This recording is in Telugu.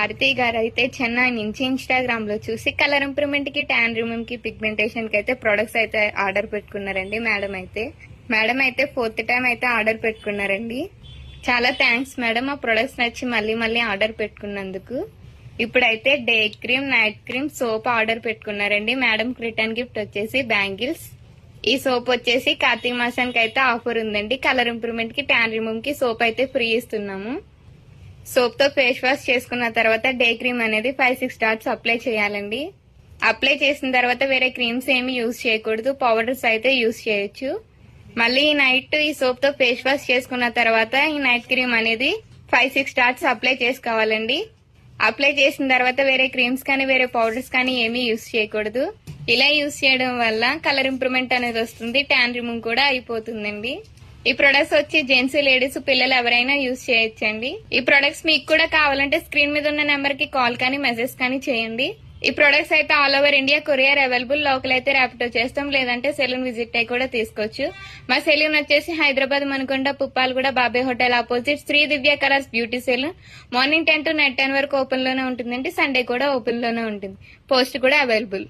భారతి గారు అయితే చెన్నై నుంచి ఇన్స్టాగ్రామ్ లో చూసి కలర్ ఇంప్రూవ్మెంట్ కి, ట్యాన్ రిమూవ్ కి, పిగ్మెంటేషన్ కి అయితే ప్రొడక్ట్స్ అయితే ఆర్డర్ పెట్టుకున్నారండి. మేడం అయితే 4th టైం అయితే ఆర్డర్ పెట్టుకున్నారండి. చాలా థ్యాంక్స్ మేడం, ఆ ప్రొడక్ట్స్ నచ్చి మళ్ళీ ఆర్డర్ పెట్టుకున్నందుకు. ఇప్పుడైతే day cream, night cream, soap order పెట్టుకున్నారండి. మేడం రిటర్న్ గిఫ్ట్ వచ్చేసి బ్యాంగిల్స్. ఈ సోప్ వచ్చేసి కార్తీక మాసానికి అయితే ఆఫర్ ఉందండి. కలర్ ఇంప్రూవ్మెంట్ కి, ట్యాన్ రిమూవ్ కి సోప్ అయితే ఫ్రీ ఇస్తున్నాము. సోప్ తో ఫేస్ వాష్ చేసుకున్న తర్వాత డే క్రీమ్ అనేది 5-6 డాట్స్ అప్లై చేయాలండి. అప్లై చేసిన తర్వాత వేరే క్రీమ్స్ ఏమి యూజ్ చేయకూడదు, పౌడర్స్ అయితే యూజ్ చేయొచ్చు. మళ్ళీ ఈ నైట్ ఈ సోప్ తో ఫేస్ వాష్ చేసుకున్న తర్వాత ఈ నైట్ క్రీమ్ అనేది 5-6 డాట్స్ అప్లై చేసుకోవాలండి. అప్లై చేసిన తర్వాత వేరే క్రీమ్స్ కానీ వేరే పౌడర్స్ కానీ ఏమీ యూజ్ చేయకూడదు. ఇలా యూజ్ చేయడం వల్ల కలర్ ఇంప్రూవ్మెంట్ అనేది వస్తుంది, ట్యాన్ రిమూవ్ కూడా అయిపోతుందండి. ఈ ప్రొడక్ట్స్ వచ్చి జెంట్స్, లేడీస్, పిల్లలు ఎవరైనా యూజ్ చేయొచ్చండి. ఈ ప్రొడక్ట్స్ మీకు కూడా కావాలంటే స్క్రీన్ మీద ఉన్న నెంబర్ కి కాల్ కానీ మెసేజ్ కానీ చేయండి. ఈ ప్రొడక్ట్స్ అయితే all over India courier available. Local అయితే ర్యాపిడో చేస్తాం, లేదంటే సెలూన్ విజిట్ అయి కూడా తీసుకోవచ్చు. మా సెలూన్ వచ్చేసి హైదరాబాద్ మణికొండ, పుప్పాలగూడ, బాబే hotel opposite Shri Divya colours beauty salon. Morning 10 to night 10 వరకు ఓపెన్ లోనే ఉంటుందండి. సండే కూడా ఓపెన్ లోనే ఉంటుంది. పోస్ట్ కూడా అవైలబుల్.